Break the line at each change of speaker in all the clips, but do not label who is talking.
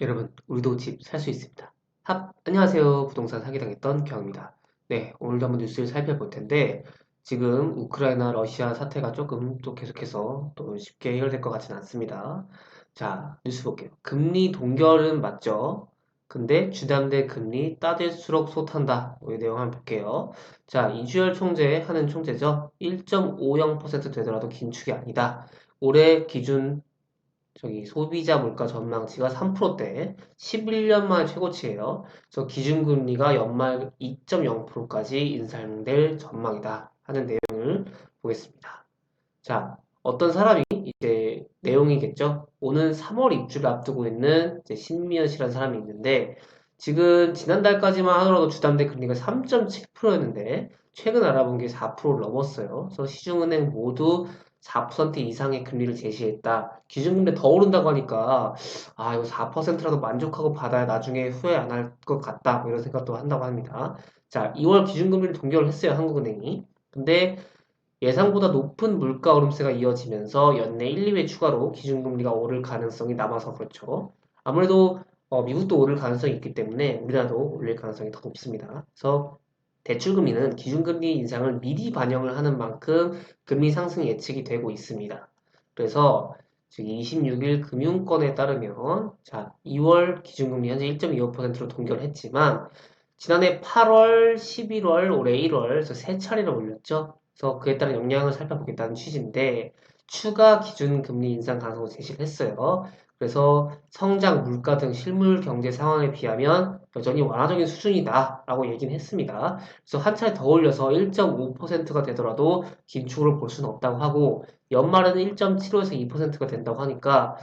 여러분, 우리도 집 살 수 있습니다. 안녕하세요. 부동산 사기당했던 경입니다. 네, 오늘도 한번 뉴스를 살펴볼 텐데, 지금 우크라이나, 러시아 사태가 조금 또 계속해서 또 쉽게 해결될 것 같지는 않습니다. 자, 뉴스 볼게요. 금리 동결은 맞죠? 근데 주담대 금리 따질수록 솟한다. 이 내용 한번 볼게요. 자, 이주열 총재 하는 총재죠. 1.50% 되더라도 긴축이 아니다. 올해 기준 소비자 물가 전망치가 3%대 11년 만에 최고치예요. 그래서 기준금리가 연말 2.0%까지 인상될 전망이다 하는 내용을 보겠습니다. 자, 어떤 사람이 이제 내용이겠죠. 오는 3월 입주를 앞두고 있는 이제 신미연 씨라는 사람이 있는데 지금 지난달까지만 하더라도 주담대 금리가 3.7%였는데 최근 알아본 게 4%를 넘었어요. 그래서 시중은행 모두 4% 이상의 금리를 제시했다. 기준금리 더 오른다고 하니까 이거 4%라도 만족하고 받아야 나중에 후회 안 할 것 같다. 뭐 이런 생각도 한다고 합니다. 자, 2월 기준금리를 동결을 했어요. 한국은행이. 근데 예상보다 높은 물가 오름세가 이어지면서 연내 1, 2회 추가로 기준금리가 오를 가능성이 남아서 그렇죠. 아무래도 미국도 오를 가능성이 있기 때문에 우리나라도 올릴 가능성이 더 높습니다. 그래서 대출금리는 기준금리 인상을 미리 반영을 하는 만큼 금리 상승 예측이 되고 있습니다. 그래서 지금 26일 금융권에 따르면 2월 기준금리 현재 1.25%로 동결했지만 지난해 8월, 11월, 올해 1월 그래서 세 차례나 올렸죠. 그래서 그에 따른 영향을 살펴보겠다는 취지인데 추가 기준 금리 인상 가능성을 제시를 했어요. 그래서 성장, 물가 등 실물 경제 상황에 비하면 여전히 완화적인 수준이다라고 얘기는 했습니다. 그래서 한 차례 더 올려서 1.5%가 되더라도 긴축으로 볼 수는 없다고 하고 연말에는 1.75에서 2%가 된다고 하니까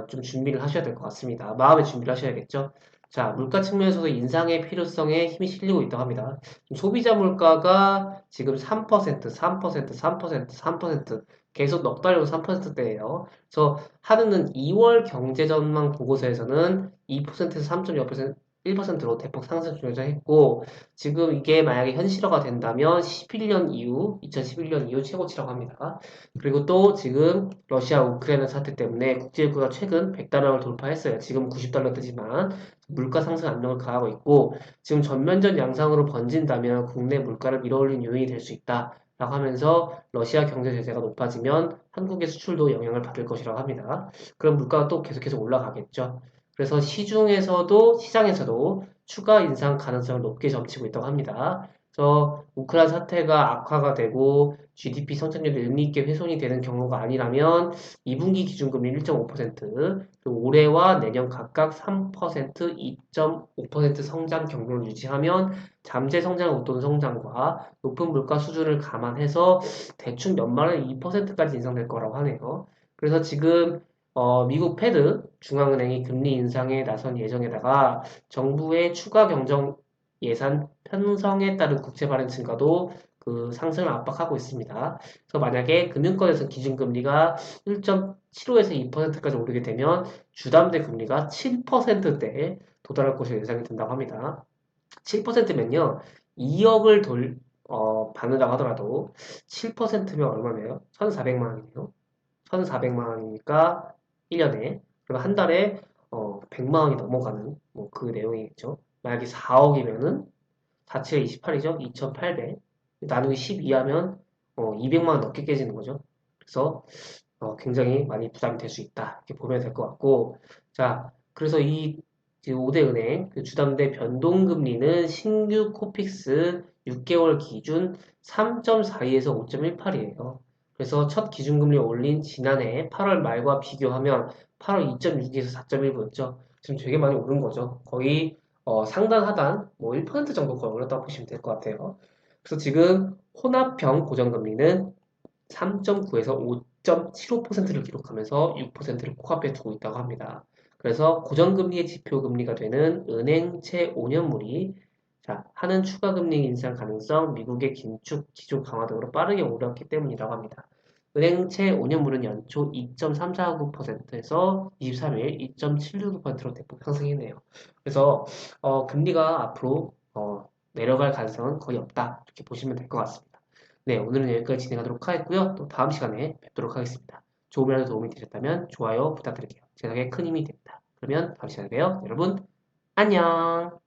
좀 준비를 하셔야 될 것 같습니다. 마음의 준비를 하셔야겠죠. 자, 물가 측면에서도 인상의 필요성에 힘이 실리고 있다고 합니다. 소비자 물가가 지금 3%, 3%, 3%, 3% 계속 넉 달로 3%대예요. 그래서 한은은 2월 경제 전망 보고서에서는 2%에서 3.6%, 1%로 대폭 상승 조정했고 지금 이게 만약에 현실화가 된다면 11년 이후, 2011년 이후 최고치라고 합니다. 그리고 또 지금 러시아 우크라이나 사태 때문에 국제유가가 최근 100달러를 돌파했어요. 지금 90달러 뜨지만 물가 상승 압력을 가하고 있고 지금 전면전 양상으로 번진다면 국내 물가를 밀어올린 요인이 될 수 있다. 라고 하면서 러시아 경제 제재가 높아지면 한국의 수출도 영향을 받을 것이라고 합니다. 그럼 물가가 또 계속해서 올라가겠죠. 그래서 시장에서도 추가 인상 가능성을 높게 점치고 있다고 합니다. 그래서 우크라이나 사태가 악화가 되고 GDP 성장률이 의미 있게 훼손이 되는 경우가 아니라면 2분기 기준금리 1.5%, 그리고 올해와 내년 각각 3%, 2.5% 성장 경로를 유지하면 잠재 성장 웃돈 성장과 높은 물가 수준을 감안해서 대충 연말은 2%까지 인상될 거라고 하네요. 그래서 지금 미국 패드 중앙은행이 금리 인상에 나선 예정에다가 정부의 추가 경정 예산 편성에 따른 국채 발행 증가도 그 상승을 압박하고 있습니다. 그래서 만약에 금융권에서 기준금리가 1.75에서 2%까지 오르게 되면 주담대 금리가 7%대에 도달할 것으로 예상이 된다고 합니다. 7%면요, 2억을 받는다고 하더라도 7%면 얼마네요? 1,400만 원이네요. 1,400만 원이니까 1년에, 그리고 한 달에 100만 원이 넘어가는 뭐 그 내용이겠죠. 만약에 4억이면은 4, 7에 28이죠. 2,800. 나누기 12 하면 200만 원 넘게 깨지는 거죠. 그래서 굉장히 많이 부담이 될 수 있다. 이렇게 보면 될 것 같고. 자, 그래서 이 5대 은행 그 주담대 변동금리는 신규 코픽스 6개월 기준 3.42에서 5.18이에요. 그래서 첫 기준금리 올린 지난해 8월 말과 비교하면 8월 2.6에서 4.1%였죠. 지금 되게 많이 오른 거죠. 거의 상단 하단 뭐 1% 정도 거의 올랐다고 보시면 될 것 같아요. 그래서 지금 혼합형 고정금리는 3.9에서 5.75%를 기록하면서 6%를 코앞에 두고 있다고 합니다. 그래서 고정금리의 지표금리가 되는 은행채 5년물이 하는 추가금리 인상 가능성, 미국의 긴축, 기조 강화 등으로 빠르게 오르기 때문이라고 합니다. 은행채 5년물은 연초 2.349%에서 23일 2.769%로 대폭 상승했네요. 그래서 금리가 앞으로 내려갈 가능성은 거의 없다. 이렇게 보시면 될 것 같습니다. 네, 오늘은 여기까지 진행하도록 하겠고요. 또 다음 시간에 뵙도록 하겠습니다. 조금이라도 도움이 되셨다면 좋아요 부탁드릴게요. 제작에 큰 힘이 됩니다. 그러면 다음 시간에 봬요. 여러분, 안녕!